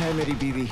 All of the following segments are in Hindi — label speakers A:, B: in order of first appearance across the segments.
A: है मेरी बीवी।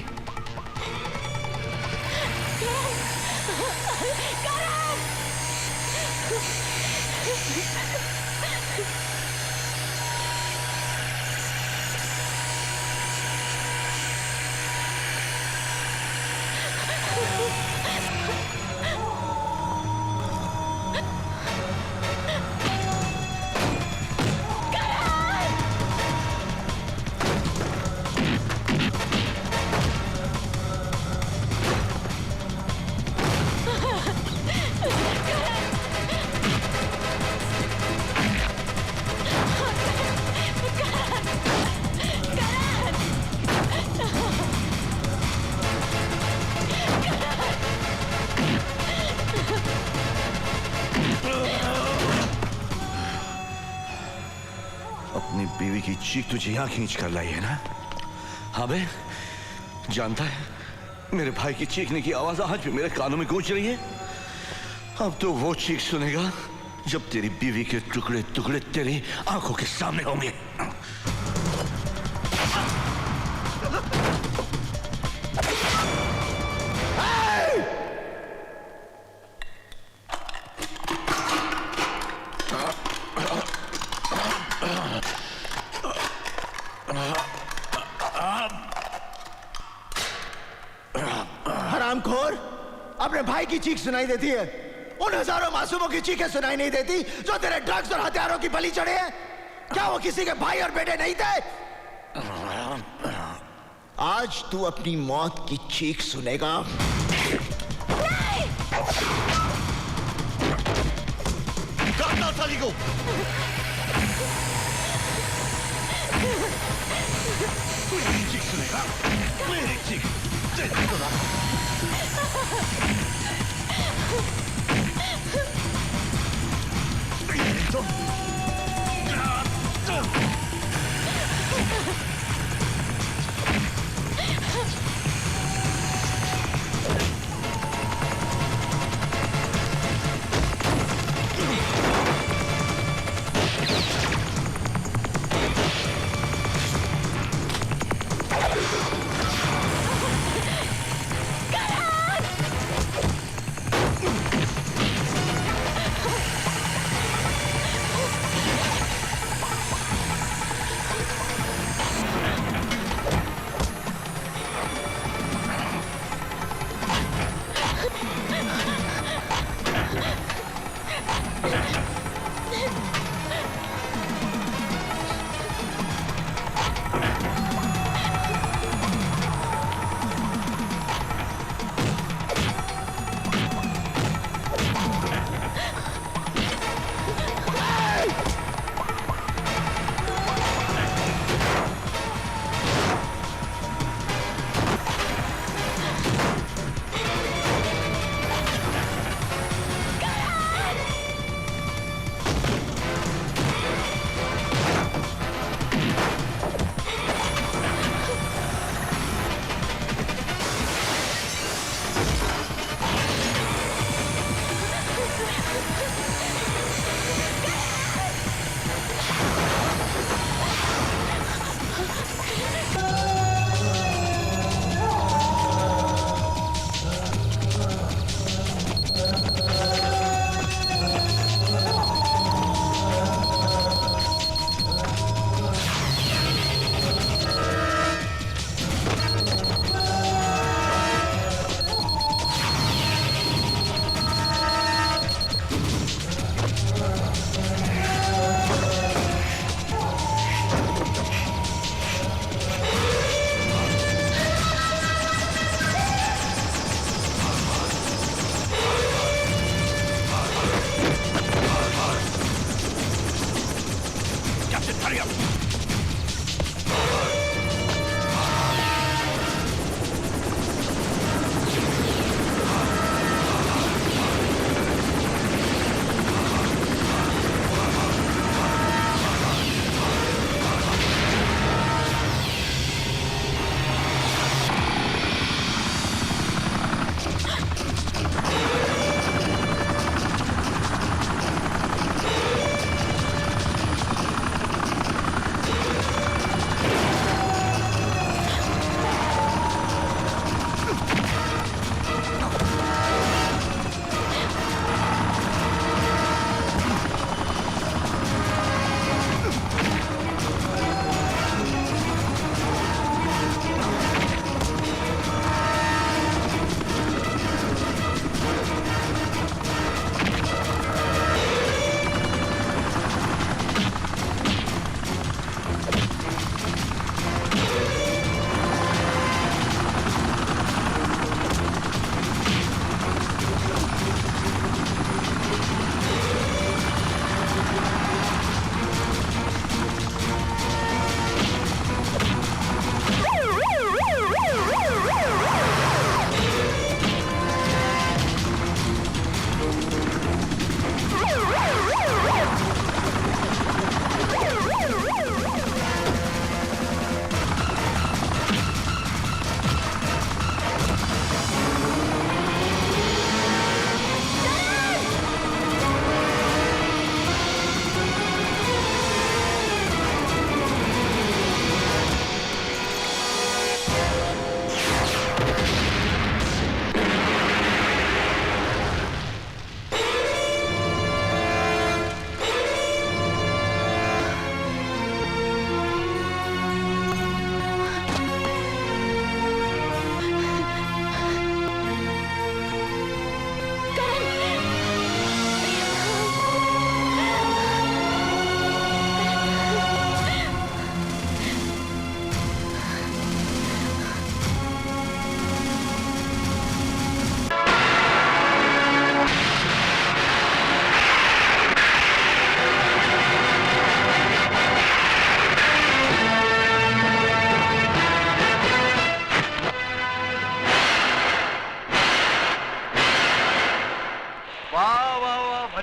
A: अपनी बीवी की चीख तुझे यहां खींच कर लाई है ना? हाँ बे, जानता है मेरे भाई की चीखने की आवाज आज भी मेरे कानों में गूंज रही है। अब तो वो चीख सुनेगा जब तेरी बीवी के टुकड़े टुकड़े तेरी आंखों के सामने होंगे। हरामखोर, अपने भाई की चीख सुनाई देती है, उन हजारों मासूमों की चीखें सुनाई नहीं देती जो तेरे ड्रग्स और हथियारों की बलि चढ़े हैं। क्या वो किसी के भाई और बेटे नहीं थे? आज तू अपनी मौत की चीख सुनेगा। काटना साली को। मेरी चीख सुनेगा, मेरी चीख।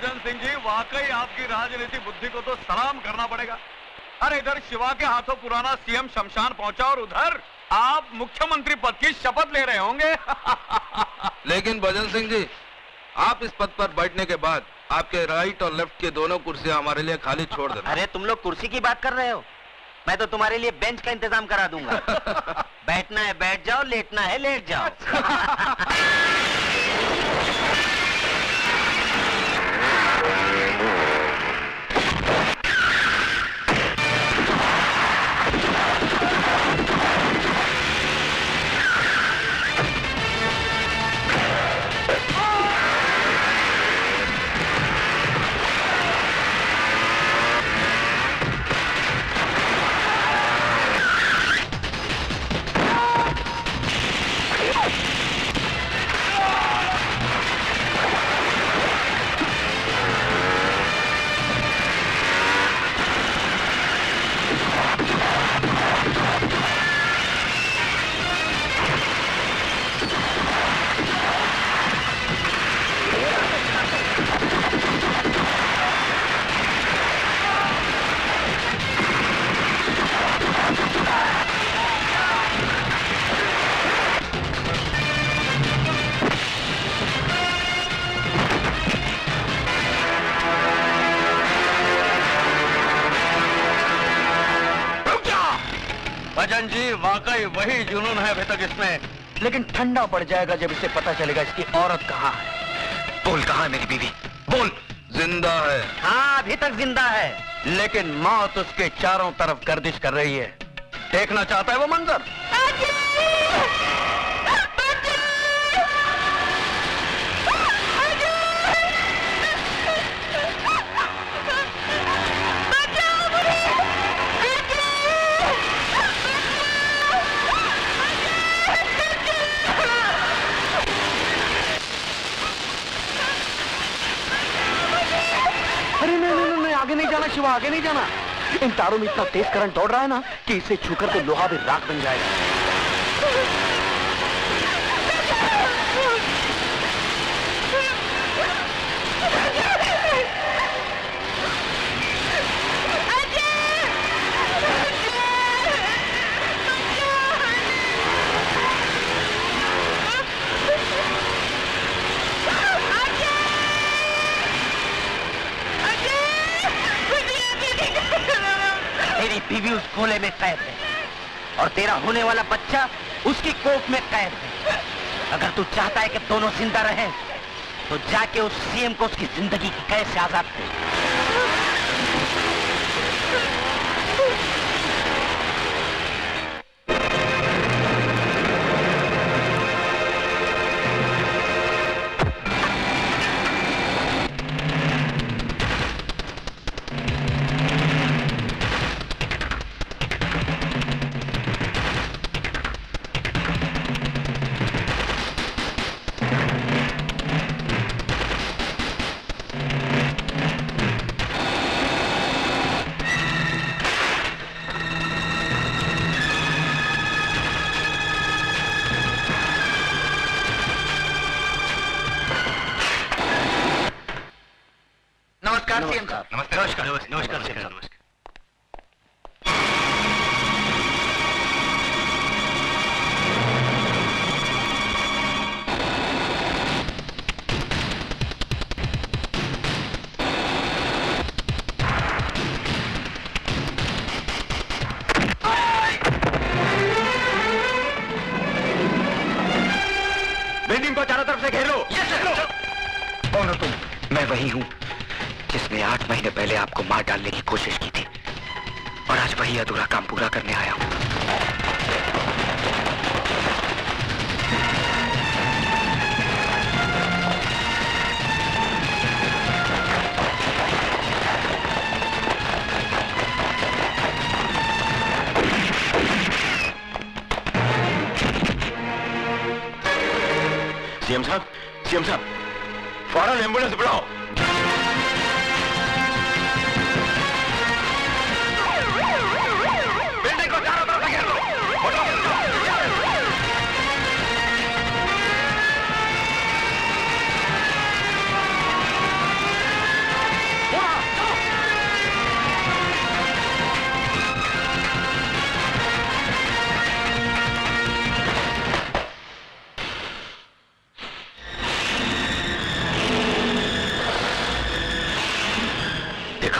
B: भजन सिंह जी, वाकई आपकी राजनीति बुद्धि को तो सलाम करना पड़ेगा। अरे इधर शिवा के हाथों पुराना सीएम शमशान पहुंचा और उधर आप मुख्यमंत्री पद की शपथ ले रहे होंगे।
C: लेकिन भजन सिंह जी, आप इस पद पर बैठने के बाद आपके राइट और लेफ्ट के दोनों कुर्सियां हमारे लिए खाली छोड़ देना।
D: अरे तुम लोग कुर्सी की बात कर रहे हो, मैं तो तुम्हारे लिए बेंच का इंतजाम करा दूंगा। बैठना है बैठ जाओ, लेटना है लेट जाओ।
B: भजन जी, वाकई वही जुनून है अभी तक इसमें, लेकिन ठंडा पड़ जाएगा जब इसे पता चलेगा इसकी औरत कहाँ है।
C: बोल, कहाँ है मेरी बीवी? बोल। जिंदा है।
D: हाँ, अभी तक जिंदा है,
B: लेकिन मौत उसके चारों तरफ गर्दिश कर रही है। देखना चाहता है वो मंजर। आगे नहीं जाना शिवा, आगे नहीं जाना। इन तारों में इतना तेज करंट दौड़ रहा है ना कि इसे छूकर तो लोहा भी राख बन जाएगा।
D: तेरी बीवी उस गोले में कैद है और तेरा होने वाला बच्चा उसकी कोख में कैद है। अगर तू चाहता है कि दोनों जिंदा रहें, तो जाके उस सीएम को उसकी जिंदगी की कैद से आजाद कर। नमस्कार सीएम साहब।
C: नमस्कार।
D: नमस्कार सीएम साहब।
B: बिल्डिंग को चारों तरफ से घेर लो।
C: कौन हो तुम? मैं वही हूँ जिसने 8 महीने पहले आपको मार डालने की कोशिश की थी, और आज वही अधूरा काम पूरा करने आया हूँ।
B: सीएम साहब, फौरन एम्बुलेंस बुलाओ। बिल्डिंग को चारों तरफ से घेर लो।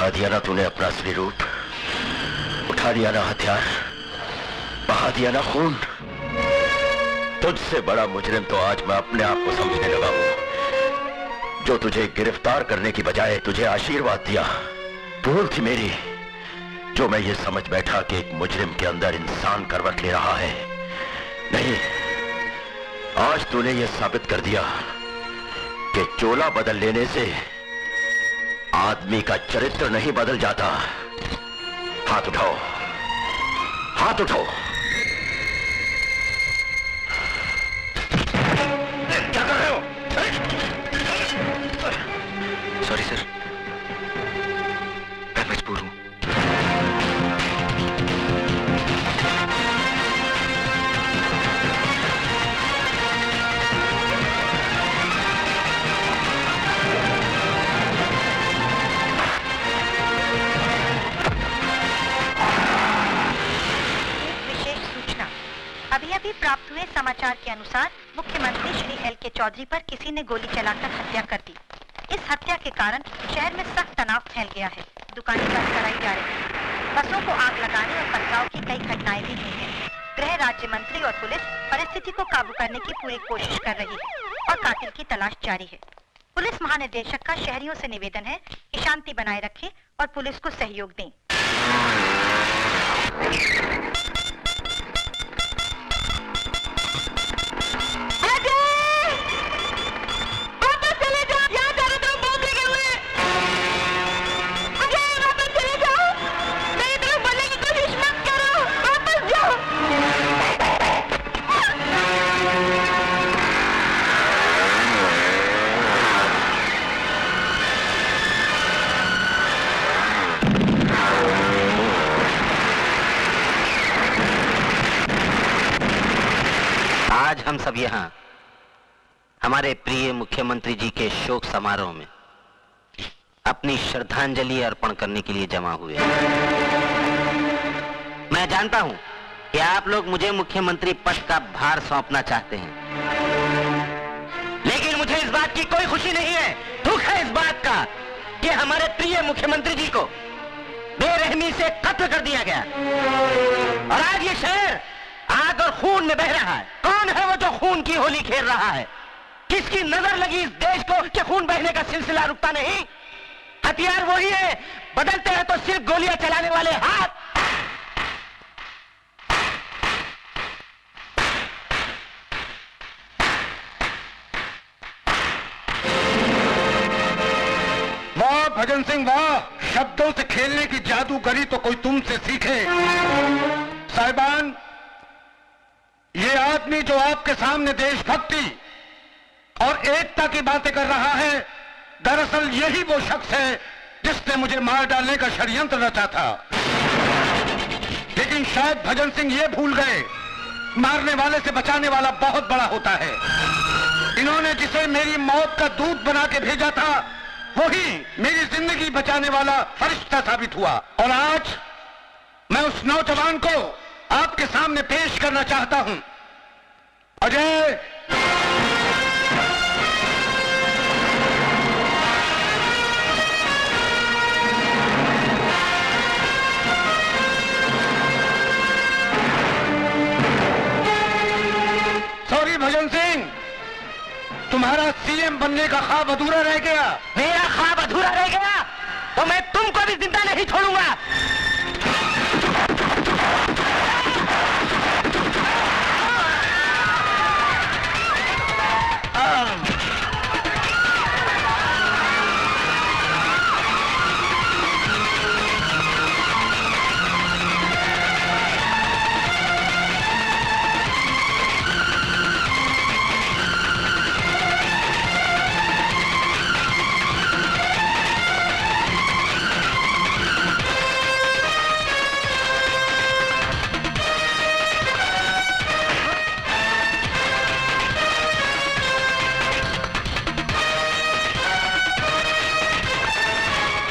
C: दिखा दिया ना तूने अपना असली रूप, उठा दिया ना हथियार, बहा दिया ना खून। तुझसे बड़ा मुजरिम तो आज मैं अपने आप को समझने लगा हूं। जो तुझे गिरफ्तार करने की बजाय तुझे आशीर्वाद दिया, भूल थी मेरी। जो मैं ये समझ बैठा कि एक मुजरिम के अंदर इंसान करवट ले रहा है, नहीं, आज तूने ये साबित कर दिया कि चोला बदल लेने से आदमी का चरित्र नहीं बदल जाता। हाथ उठाओ, हाथ उठाओ। क्या कर रहे हो? सॉरी सर, मैं मजबूर हूं।
E: अभी प्राप्त हुए समाचार के अनुसार मुख्यमंत्री श्री एल.के. चौधरी पर किसी ने गोली चलाकर हत्या कर दी। इस हत्या के कारण शहर में सख्त तनाव फैल गया है। दुकानें बंद कराई जा रही हैं। बसों को आग लगाने और पथराव की कई घटनाएं भी हुई हैं। गृह राज्य मंत्री और पुलिस परिस्थिति को काबू करने की पूरी कोशिश कर रही है और कातिल की तलाश जारी है। पुलिस महानिदेशक का शहरियों से निवेदन है कि शांति बनाए रखें और पुलिस को सहयोग दें।
D: हम सब यहाँ हमारे प्रिय मुख्यमंत्री जी के शोक समारोह में अपनी श्रद्धांजलि अर्पण करने के लिए जमा हुए हैं। मैं जानता हूं कि आप लोग मुझे मुख्यमंत्री पद का भार सौंपना चाहते हैं, लेकिन मुझे इस बात की कोई खुशी नहीं है। दुख है इस बात का कि हमारे प्रिय मुख्यमंत्री जी को बेरहमी से कत्ल कर दिया गया और आज ये शहर आग और खून में बह रहा है। कौन है वो जो खून की होली खेल रहा है? किसकी नजर लगी इस देश को कि खून बहने का सिलसिला रुकता नहीं? हथियार वही है, बदलते हैं तो सिर्फ गोलियां चलाने वाले हाथ।
F: वाह भजन सिंह वाह, शब्दों से खेलने की जादूगरी तो कोई तुमसे सीखे। साहिबान, ये आदमी जो आपके सामने देशभक्ति और एकता की बातें कर रहा है, दरअसल यही वो शख्स है जिसने मुझे मार डालने का षड्यंत्र रचा था। लेकिन शायद भजन सिंह ये भूल गए, मारने वाले से बचाने वाला बहुत बड़ा होता है। इन्होंने जिसे मेरी मौत का दूत बना के भेजा था, वही मेरी जिंदगी बचाने वाला फरिश्ता साबित हुआ। और आज मैं उस नौजवान को आपके सामने पेश करना चाहता हूं। अजय, सॉरी भजन सिंह, तुम्हारा सीएम बनने का ख्वाब अधूरा रह गया।
D: मेरा ख्वाब अधूरा रह गया तो मैं तुमको भी जिंदा नहीं छोड़ूंगा।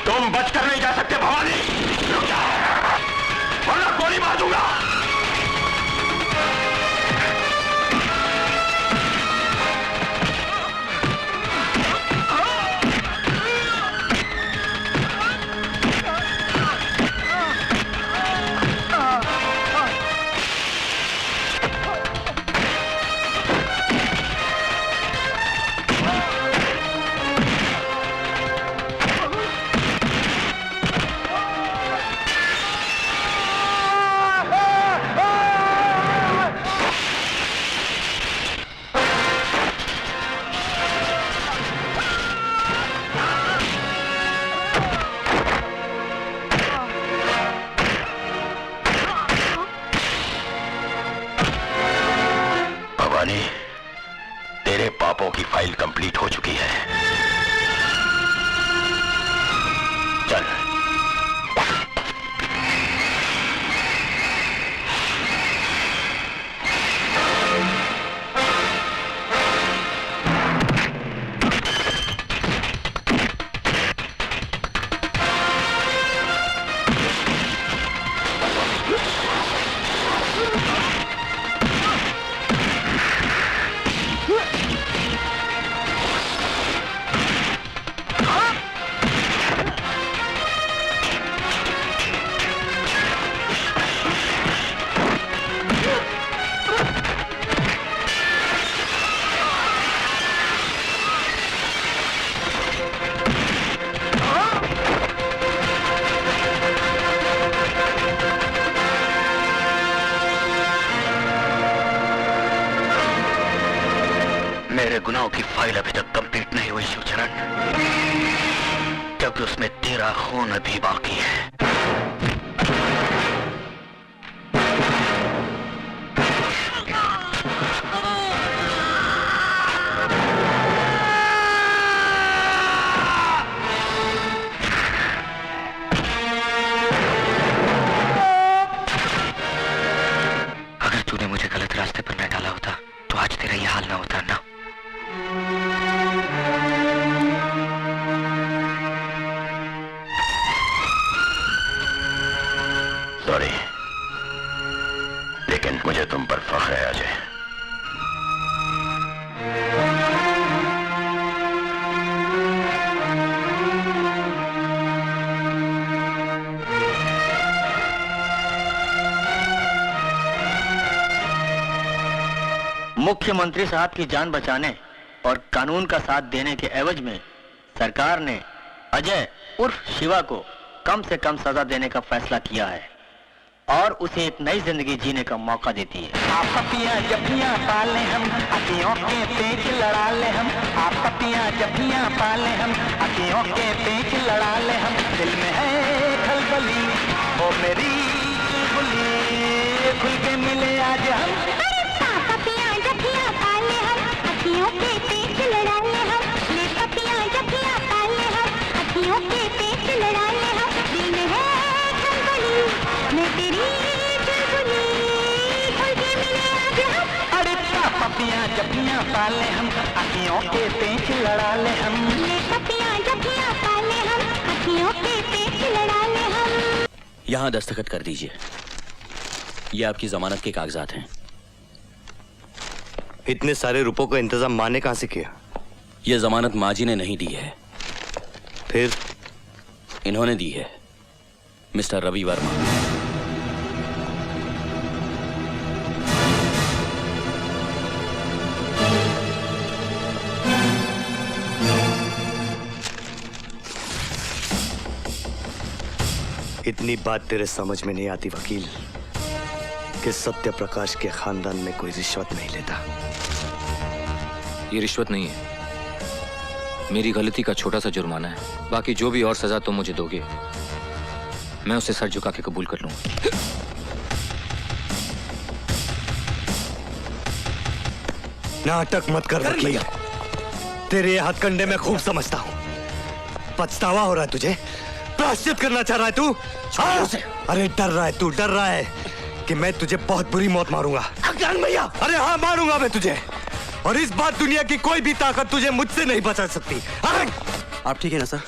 C: तुम बचकर नहीं जा सकते भवानी, वरना गोली मार दूंगा। फाइल अभी तक कंप्लीट नहीं हुई शिवचरण, क्योंकि उसमें तेरा खून अभी बाकी है। अगर तूने मुझे गलत रास्ते पर न डाला होता तो आज तेरा ये हाल ना होता ना। सॉरी, लेकिन मुझे तुम पर फख्र है अजय।
D: मुख्यमंत्री साहब की जान बचाने और कानून का साथ देने के एवज में सरकार ने अजय उर्फ शिवा को कम से कम सजा देने का फैसला किया है और उसे एक नई जिंदगी जीने का मौका देती है। आप पपियां जपियां पाले हम, अतियों के पेच लड़ा ले हम। आप पपियां जपियां पाले हम, अतियों के पेच लड़ा ले हम। दिल में है खलबली, ओ मेरी चुलबुली, खुल के मिले आज हम।
G: पपियां जपियां पाले हम, अतियों के पेच लड़ा ले हम। ले पपियां जपियां पाले हम, अतियों के पेच लड़ा ले हम। दिल में है खलबली, मैं तेरी चुलबुली, खुल के मिले आज हम।
D: अरे पपियां जपियां पाले हम, अतियों के पेच लड़ा ले हम।
G: ले पपियां जपियां पाले हम, अतियों के पेच लड़ा ले हम।
H: यहाँ दस्तखत कर दीजिए, ये आपकी जमानत के कागजात हैं।
I: इतने सारे रुपयों का इंतजाम माँ ने कहां से किया?
H: ये जमानत माँ जी ने नहीं दी है,
I: फिर
H: इन्होंने दी है, मिस्टर रवि वर्मा।
I: इतनी बात तेरे समझ में नहीं आती वकील कि सत्य प्रकाश के खानदान में कोई रिश्वत नहीं लेता।
J: ये रिश्वत नहीं है, मेरी गलती का छोटा सा जुर्माना है। बाकी जो भी और सजा तुम मुझे दोगे मैं उसे सर झुका के कबूल कर लूंगा।
I: नाटक मत कर वकील, तेरे हथकंडे में खूब समझता हूं। पछतावा हो रहा है तुझे? प्रायश्चित करना चाह रहा है तू? अरे डर रहा है तू, डर रहा है कि मैं तुझे बहुत बुरी मौत मारूंगा। भैया, अरे हाँ मारूंगा मैं तुझे, और इस बात दुनिया की कोई भी ताकत तुझे मुझसे नहीं बचा सकती।
H: आप ठीक है ना सर?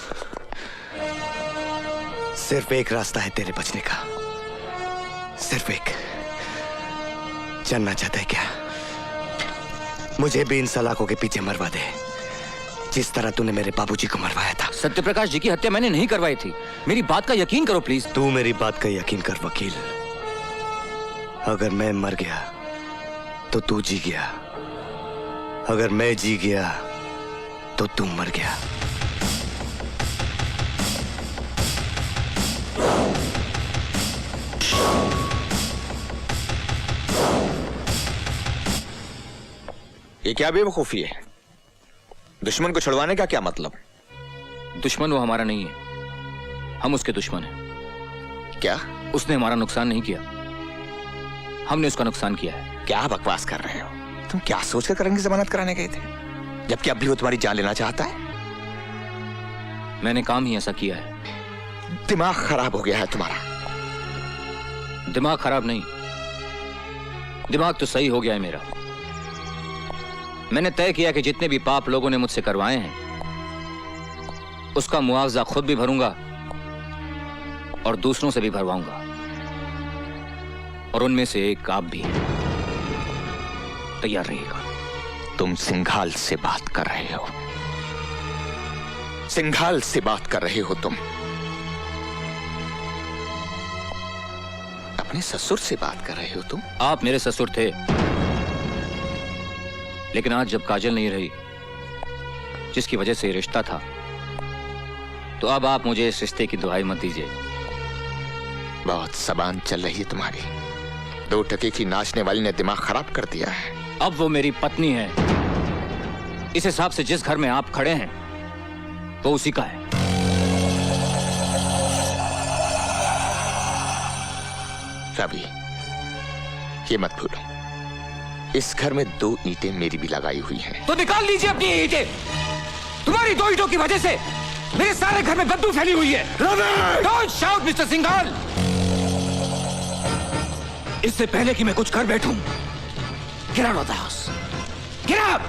I: सिर्फ एक रास्ता है तेरे बचने का, सिर्फ एक। जानना चाहता है क्या? मुझे भी इन सलाखों के पीछे मरवा दे, जिस तरह तूने मेरे बाबूजी को मरवाया था।
J: सत्यप्रकाश जी की हत्या मैंने नहीं करवाई थी, मेरी बात का यकीन करो प्लीज।
I: तू मेरी बात का यकीन कर वकील। अगर मैं मर गया तो तू जी गया, अगर मैं जी गया तो तू मर गया।
K: ये क्या बेवकूफी है? दुश्मन को छुड़वाने का क्या मतलब?
J: दुश्मन वो हमारा नहीं है, हम उसके दुश्मन हैं।
K: क्या?
J: उसने हमारा नुकसान नहीं किया, हमने उसका नुकसान किया है।
K: क्या बकवास कर रहे हो? तुम क्या सोचकर करण की जमानत कराने गए थे, जबकि अब भी वो तुम्हारी जान लेना चाहता है?
J: मैंने काम ही ऐसा किया है।
K: दिमाग खराब हो गया है तुम्हारा।
J: दिमाग खराब नहीं, दिमाग तो सही हो गया है मेरा। मैंने तय किया कि जितने भी पाप लोगों ने मुझसे करवाए हैं उसका मुआवजा खुद भी भरूंगा और दूसरों से भी भरवाऊंगा, और उनमें से एक आप भी तैयार रहिएगा।
K: तुम सिंघाल से बात कर रहे हो, सिंघाल से बात कर रहे हो तुम। अपने ससुर से बात कर रहे हो तुम।
J: आप मेरे ससुर थे, लेकिन आज जब काजल नहीं रही जिसकी वजह से ये रिश्ता था, तो अब आप मुझे इस रिश्ते की दुहाई मत दीजिए।
K: बहुत जबान चल रही है तुम्हारी। 2 टके की नाचने वाली ने दिमाग खराब कर दिया है।
J: अब वो मेरी पत्नी है, इस हिसाब से जिस घर में आप खड़े हैं वो उसी का है।
K: रवि, ये मत भूलो, इस घर में 2 ईंटें मेरी भी लगाई हुई हैं।
J: तो निकाल लीजिए अपनी ईंटें। तुम्हारी 2 ईंटों की वजह से मेरे सारे घर में बदबू फैली हुई है। Don't shout mister Singhal. इससे पहले कि मैं कुछ कर बैठूं, get out of the house, get out.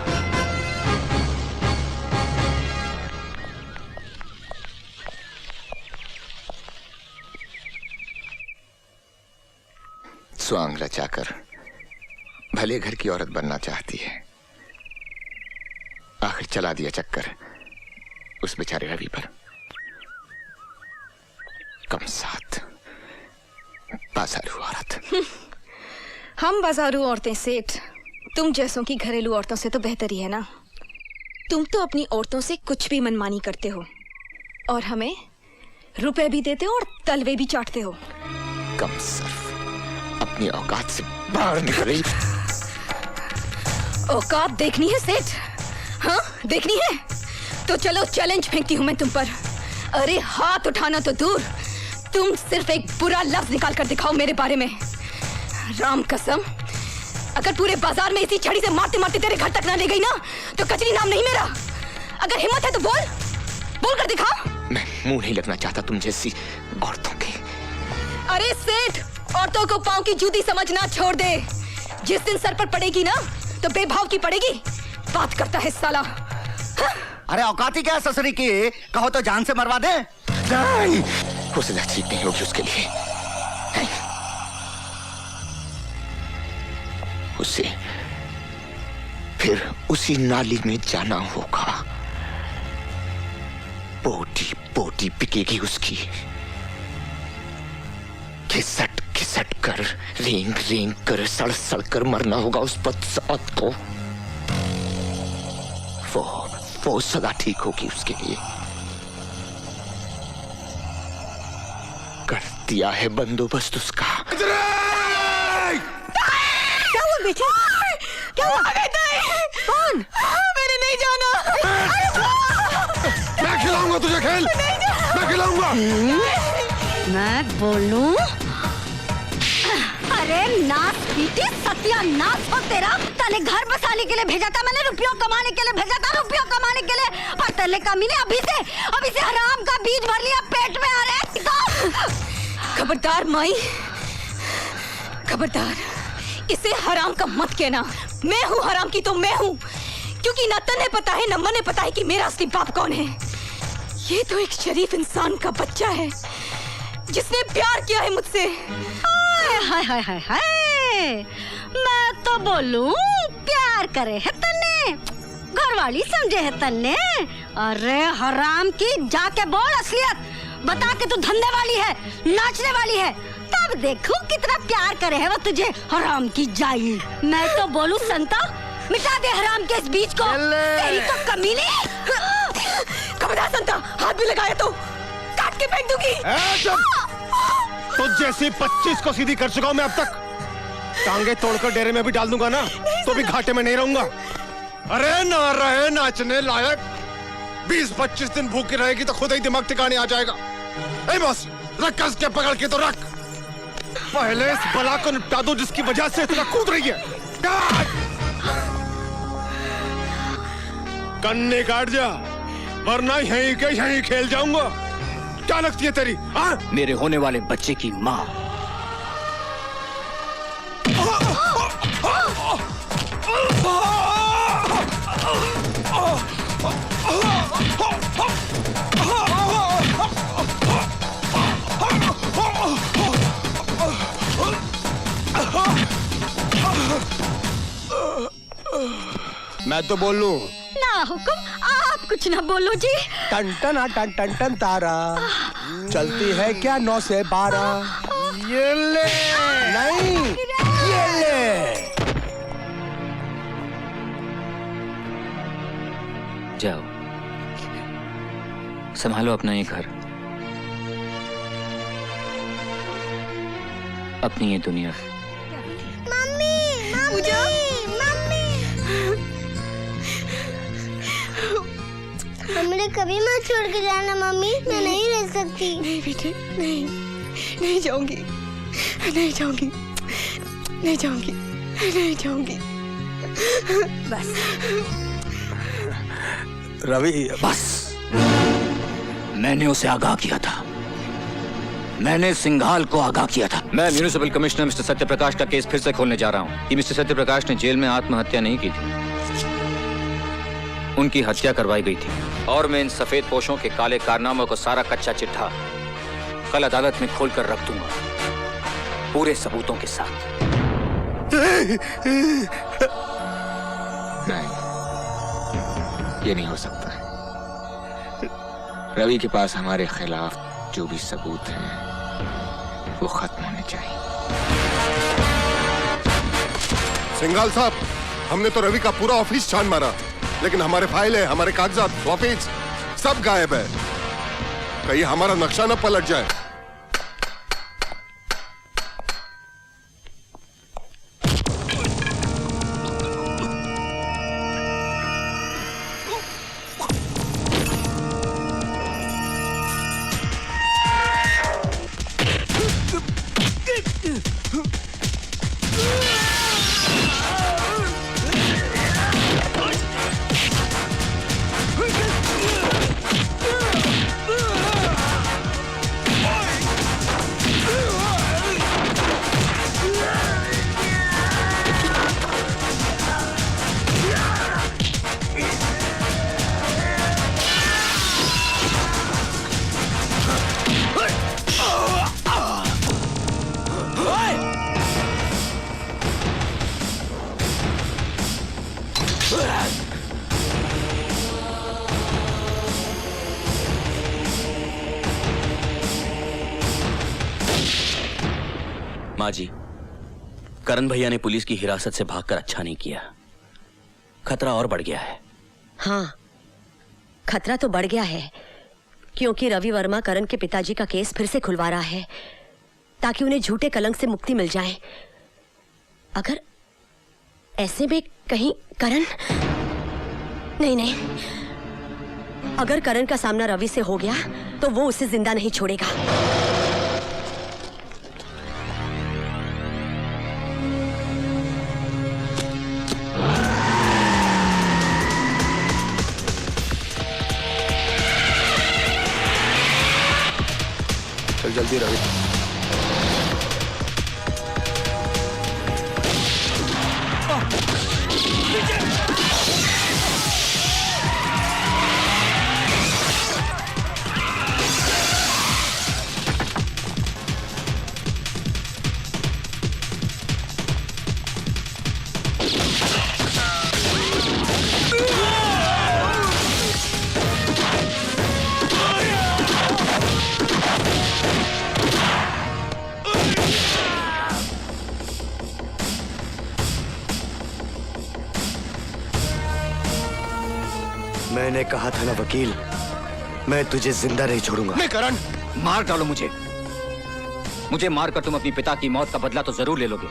K: स्वांग रचाकर भले घर की औरत बनना चाहती है, आखिर चला दिया चक्कर उस बेचारे रवि पर। कम साथ बाजारू औरत।
L: हम बाजारू औरतें सेठ, तुम जैसों की घरेलू औरतों से तो बेहतर ही है ना। तुम तो अपनी औरतों से कुछ भी मनमानी करते हो और हमें रुपए भी देते हो और तलवे भी चाटते हो।
K: कम सर्फ, अपनी औकात से बाहर निकली।
L: औकात देखनी है सेठ? हाँ देखनी है तो चलो चैलेंज फेंकती हूँ मैं तुम पर। अरे हाथ उठाना तो दूर, तुम सिर्फ एक बुरा लफ्ज निकाल कर दिखाओ मेरे बारे में। राम कसम, अगर पूरे बाजार में इसी छड़ी से मारते मारते तेरे घर तक ना ले गई ना तो कचरी नाम नहीं मेरा। अगर हिम्मत है तो बोल, बोल कर दिखा।
K: मैं मुंह नहीं लगना चाहता तुम जैसी औरतों के।
L: अरे सेठ, औरतों को पांव की जूती समझना छोड़ दे। जिस दिन सर पर पड़ेगी ना तो बेभाव की पड़ेगी। बात करता है साला।
F: अरे औकाती क्या ससुरी की, कहो तो जान से मरवा दे।
K: नहीं, वो सजा ठीक नहीं होगी उसके लिए। नहीं। उसे फिर उसी नाली में जाना होगा। बोटी बोटी बिकेगी उसकी। घिसट घिसट कर, रेंग रेंग कर, सड़ सड़ कर मरना होगा उस बदसौत को। वो सदा ठीक होगी उसके लिए। कर दिया है बंदोबस्त उसका।
L: क्या हुआ बेटा? क्या हुआ? कौन? मैंने नहीं जाना।
F: मैं खिलाऊंगा तुझे खेल, मैं खिलाऊंगा।
G: मैं बोलूं? अरे नाच पीटी सत्यानाश हो तेरा। तने घर बसाने के लिए भेजा था मैंने, रुपयों कमाने के लिए भेजा था, रुपयों कमाने के लिए। पर तले कमी ने अभी से हराम का बीज भर लिया पेट में। आ रहे
L: खबरदार माई, खबरदार, इसे हराम का मत कहना। मैं हूँ हराम की तो मैं हूँ, क्योंकि न तन्हें पता है न मने पता है कि मेरा असली बाप कौन है। ये तो एक शरीफ इंसान का बच्चा है जिसने प्यार किया है मुझसे।
G: हाय हाय हाय हाय, मैं तो बोलूं प्यार करे है तन्ने, घरवाली समझे है तन्ने। अरे हराम की, जाके बोल असलियत बता के तू धंधे वाली है, नाचने वाली है, तब देखूं कितना प्यार करे है वो तुझे। हराम की जाई। मैं तो बोलूं संता, मिटा दे हराम के इस बीज को। तेरी तो कमीने।
L: खबरदार संता, हाथ भी लगाया तो काट के फेंक दूंगी।
F: तो जैसे 25 को सीधी कर चुका हूं मैं अब तक। टांगे तोड़कर डेरे में भी डाल दूंगा ना तो भी घाटे में नहीं रहूंगा। अरे ना रहे नाचने लायक, 20-25 दिन भूखी रहेगी तो खुद ही दिमाग ठिकाने आ जाएगा। ए बस, रख कस के पकड़ के तो रख। पहले इस बला को निपटा दो जिसकी वजह से इतना कूद रही है। कन्ने काट जा, वरना यहीं के यहीं खेल जाऊंगा। क्या लगती है तेरी? हाँ?
J: मेरे होने वाले बच्चे की माँ।
F: मैं तो बोल लूं?
G: ना हुक्म, आप कुछ ना बोलो जी।
F: टन टन टन टन टन तारा चलती है क्या 9 से 12? ये ले नहीं, ये ले।
J: जाओ, संभालो अपना ये घर, अपनी ये दुनिया।
G: Mummy, mummy, mummy. हमें कभी मत छोड़ के जाना मम्मी, मैं नहीं रह सकती।
L: नहीं बेटे, नहीं, नहीं जाऊंगी, नहीं जाऊंगी, नहीं जाऊंगी, नहीं जाऊंगी। बस
I: रवि,
J: बस। मैंने उसे आगाह किया था, मैंने सिंघाल को आगाह किया था। मैं म्यूनिसिपल कमिश्नर मिस्टर सत्यप्रकाश का केस फिर से खोलने जा रहा हूं कि मिस्टर सत्यप्रकाश ने जेल में आत्महत्या नहीं की थी, उनकी हत्या करवाई गई थी। और मैं इन सफेद पोशों के काले कारनामों को सारा कच्चा चिट्ठा कल अदालत में खोलकर रख दूंगा, पूरे सबूतों के साथ।
K: नहीं, ये नहीं हो सकता। रवि के पास हमारे खिलाफ जो भी सबूत हैं वो खत्म होने चाहिए।
M: सिंघाल साहब, हमने तो रवि का पूरा ऑफिस छान मारा, लेकिन हमारे फाइल है, हमारे कागजात, ऑफिस सब गायब है। कहीं हमारा नक्शा न पलट जाए।
H: माँ जी, करण भैया ने पुलिस की हिरासत से भागकर अच्छा नहीं किया, खतरा और बढ़ गया है।
N: हाँ, खतरा तो बढ़ गया है, क्योंकि रवि वर्मा करण के पिताजी का केस फिर से खुलवा रहा है ताकि उन्हें झूठे कलंक से मुक्ति मिल जाए। अगर ऐसे में कहीं करण, नहीं नहीं, अगर करण का सामना रवि से हो गया तो वो उसे जिंदा नहीं छोड़ेगा।
M: चल जल्दी रवि।
I: मैंने कहा था ना वकील, मैं तुझे जिंदा नहीं छोड़ूंगा।
M: नहीं करण,
J: मार डालो मुझे, मुझे मारकर तुम अपनी पिता की मौत का बदला तो जरूर ले लोगे,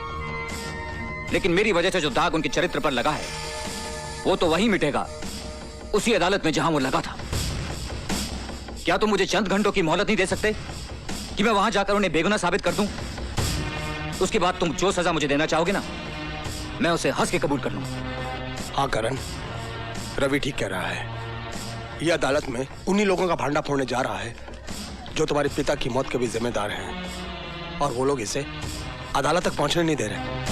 J: लेकिन मेरी वजह से जो दाग उनके चरित्र पर लगा है वो तो वहीं मिटेगा, उसी अदालत में जहां वो लगा था। क्या तुम मुझे चंद घंटों की मोहलत नहीं दे सकते कि मैं वहां जाकर उन्हें बेगुनाह साबित कर दूं? उसके बाद तुम जो सजा मुझे देना चाहोगे ना, मैं उसे हंस के कबूल कर लूंगा।
F: हाँ करण, रवि ठीक कह रहा है। ये अदालत में उन्हीं लोगों का भांडा फोड़ने जा रहा है जो तुम्हारे पिता की मौत के भी जिम्मेदार हैं, और वो लोग इसे अदालत तक पहुंचने नहीं दे रहे।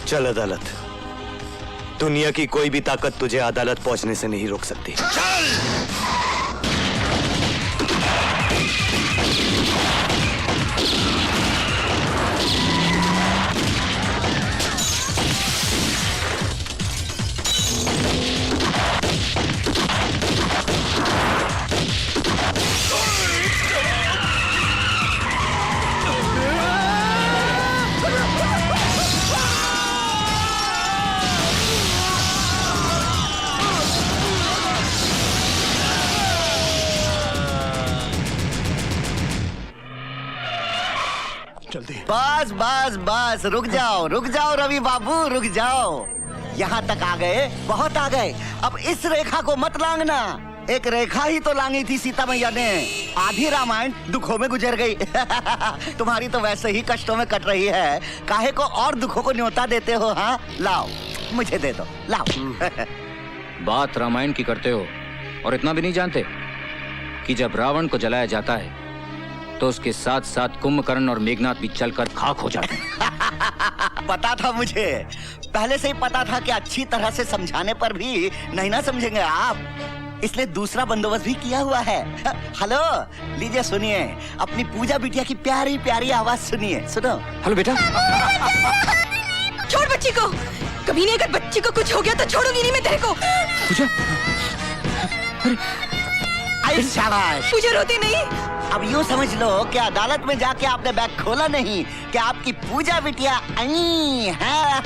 I: चल अदालत, दुनिया की कोई भी ताकत तुझे अदालत पहुंचने से नहीं रोक सकती।
D: बस बस बस रुक जाओ रवि बाबू, रुक जाओ। यहाँ तक आ गए, बहुत आ गए। अब इस रेखा को मत लांघना। एक रेखा ही तो लांगी थी सीता मैया ने। आधी रामायण दुखों में गुजर गई। तुम्हारी तो वैसे ही कष्टों में कट रही है, काहे को और दुखों को न्योता देते हो? हाँ लाओ, मुझे दे दो, लाओ।
J: बात रामायण की करते हो और इतना भी नहीं जानते कि जब रावण को जलाया जाता है तो उसके साथ साथ कुंभकर्ण और मेघनाथ भी जलकर खाक हो जाते हैं।
D: पता था मुझे, पहले से ही पता था कि अच्छी तरह से समझाने पर भी नहीं ना समझेंगे आप, इसलिए दूसरा बंदोबस्त भी किया हुआ है। हेलो, लीजिए सुनिए, अपनी पूजा बिटिया की प्यारी प्यारी आवाज सुनिए। सुनो।
J: हेलो बेटा।
L: छोड़ बच्ची को। कभी नहीं, अगर बच्ची को कुछ हो गया तो छोड़ूंगी नहीं मैं तेरे को।
J: पूजा,
D: शाबाश।
L: पूजा रोती नहीं।
D: अब यूँ समझ लो कि अदालत में जाके आपने बैग खोला नहीं, कि आपकी पूजा बिटिया आई है।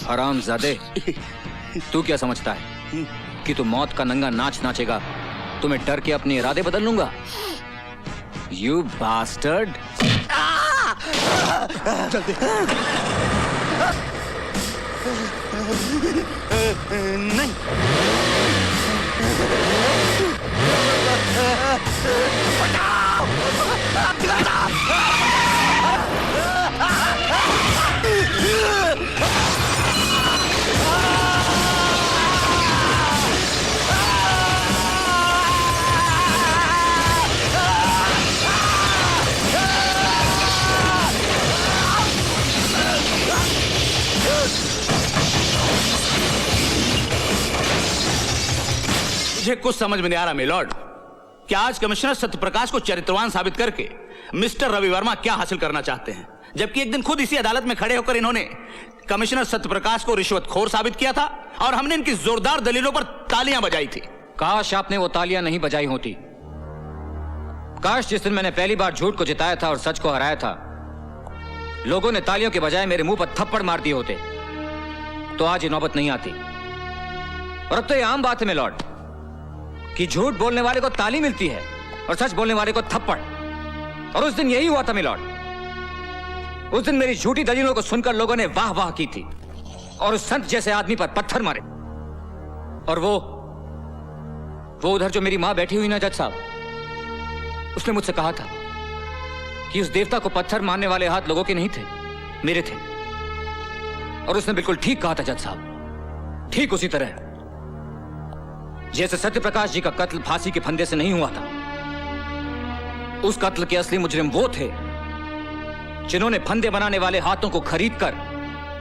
J: हरामजादे, तू क्या समझता है कि तू मौत का नंगा नाच नाचेगा तो मैं डर के अपने इरादे बदल लूंगा? You bastard.
D: जल्दी। नहीं।
A: मुझे कुछ समझ में नहीं आ रहा मिलॉर्ड कि आज कमिश्नर सत्यप्रकाश को चरित्रवान साबित करके मिस्टर रवि वर्मा क्या हासिल करना चाहते हैं, जबकि एक दिन खुद इसी अदालत में खड़े होकर इन्होंने कमिश्नर सत्यप्रकाश को रिश्वतखोर साबित किया था और हमने इनकी जोरदार दलीलों पर तालियां बजाई थी।
J: काश आपने वो तालियां नहीं बजाई होती। काश जिस दिन मैंने पहली बार झूठ को जिताया था और सच को हराया था, लोगों ने तालियों के बजाय मेरे मुंह पर थप्पड़ मार दिए होते तो आज ये नौबत नहीं आती। और अब तो ये आम बात है मिलॉर्ड कि झूठ बोलने वाले को ताली मिलती है और सच बोलने वाले को थप्पड़। और उस दिन यही हुआ था मिलॉर्ड। उस दिन मेरी झूठी दलीलों को सुनकर लोगों ने वाह वाह की थी और उस संत जैसे आदमी पर पत्थर मारे। और वो उधर जो मेरी मां बैठी हुई ना जज साहब, उसने मुझसे कहा था कि उस देवता को पत्थर मारने वाले हाथ लोगों के नहीं थे, मेरे थे। और उसने बिल्कुल ठीक कहा था जज साहब, ठीक उसी तरह जैसे सत्यप्रकाश जी का कत्ल फांसी के फंदे से नहीं हुआ था। उस कत्ल के असली मुजरिम वो थे जिन्होंने फंदे बनाने वाले हाथों को खरीदकर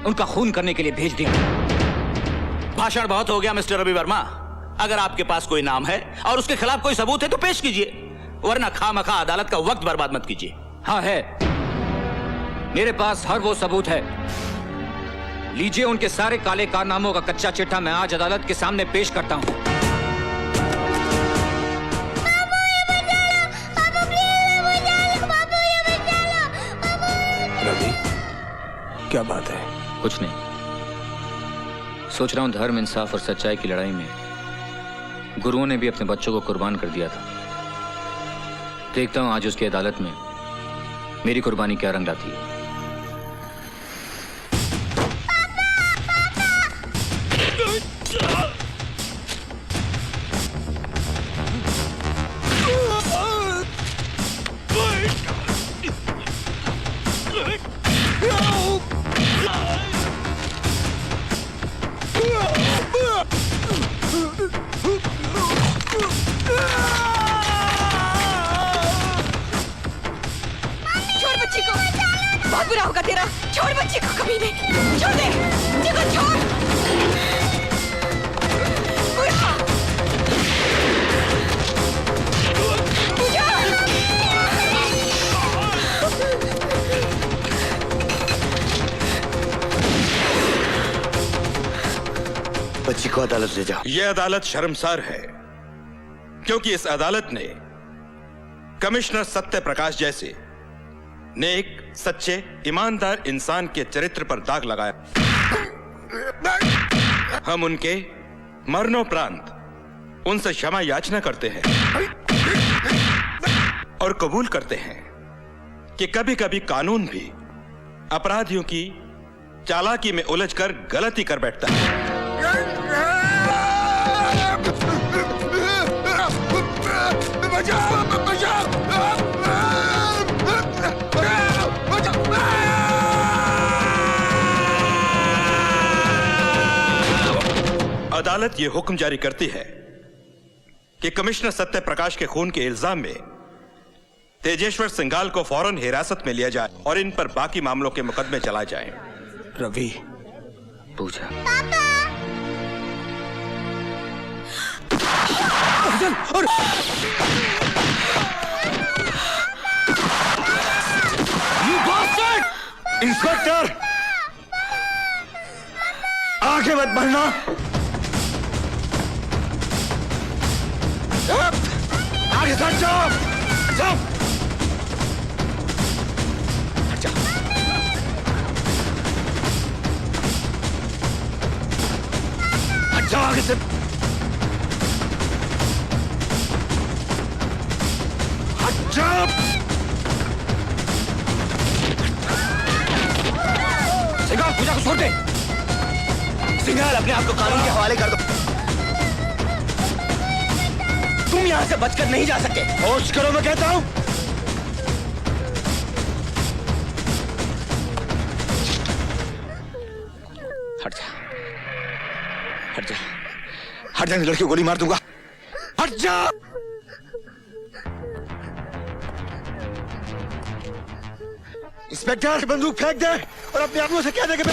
J: उनका खून करने के लिए भेज दिया।
A: भाषण बहुत हो गया मिस्टर रवि वर्मा। अगर आपके पास कोई नाम है और उसके खिलाफ कोई सबूत है तो पेश कीजिए, वरना खामखा अदालत का वक्त बर्बाद मत कीजिए।
J: हाँ है, मेरे पास हर वो सबूत है। लीजिए उनके सारे काले कारनामों का कच्चा चिट्ठा मैं आज अदालत के सामने पेश करता हूं।
I: रवि, क्या बात है?
J: कुछ नहीं, सोच रहा हूं धर्म, इंसाफ और सच्चाई की लड़ाई में गुरुओं ने भी अपने बच्चों को कुर्बान कर दिया था। देखता हूं आज उसकी अदालत में मेरी कुर्बानी क्या रंग लाती है।
L: बहुत बुरा होगा तेरा। छोड़ बच्ची को, कभी नहीं। छोड़ दे बच्ची को, छोड़। बुरा। पूजा।
C: बच्ची को अदालत ले जाओ।
O: यह अदालत शर्मसार है क्योंकि इस अदालत ने कमिश्नर सत्य प्रकाश जैसे नेक, सच्चे, ईमानदार इंसान के चरित्र पर दाग लगाया। हम उनके मरणोपरांत उनसे क्षमा याचना करते हैं। और कबूल करते हैं कि कभी कभी कानून भी अपराधियों की चालाकी में उलझकर गलती कर बैठता है। अदालत यह हुक्म जारी करती है कि कमिश्नर सत्य प्रकाश के खून के इल्जाम में तेजेश्वर सिंघाल को फौरन हिरासत में लिया जाए और इन पर बाकी मामलों के मुकदमे चलाए जाएं।
H: रवि, पूजा।
I: इंस्पेक्टर, आगे मत बढ़ना। आगे सट जाओ, जाओ। हट जाओ आगे से। हट जाओ। सिंघाल, पूजा को छोड़ दे। सिंघाल, अपने आप को कानून के हवाले कर दो। तुम यहां से बचकर नहीं जा सकते। होश करो, मैं कहता हूं। हट जा, हट जा, हट जा, लड़की को गोली मार दूंगा। हट जा। इंस्पेक्टर, बंदूक फेंक दे और अपने आदमियों से कह दे कि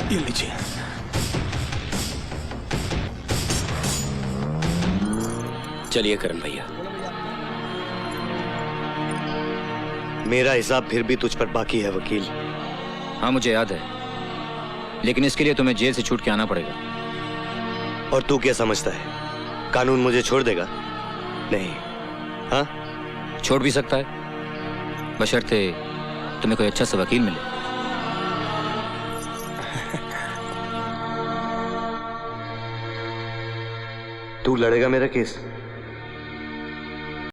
I: ये लीजिए।
H: चलिए करण भैया।
I: मेरा हिसाब फिर भी तुझ पर बाकी है वकील।
J: हाँ, मुझे याद है, लेकिन इसके लिए तुम्हें जेल से छूट के आना पड़ेगा।
I: और तू क्या समझता है, कानून मुझे छोड़ देगा? नहीं। हाँ,
J: छोड़ भी सकता है, बशर्ते तुम्हें कोई अच्छा सा वकील मिले।
I: तू लड़ेगा मेरा केस?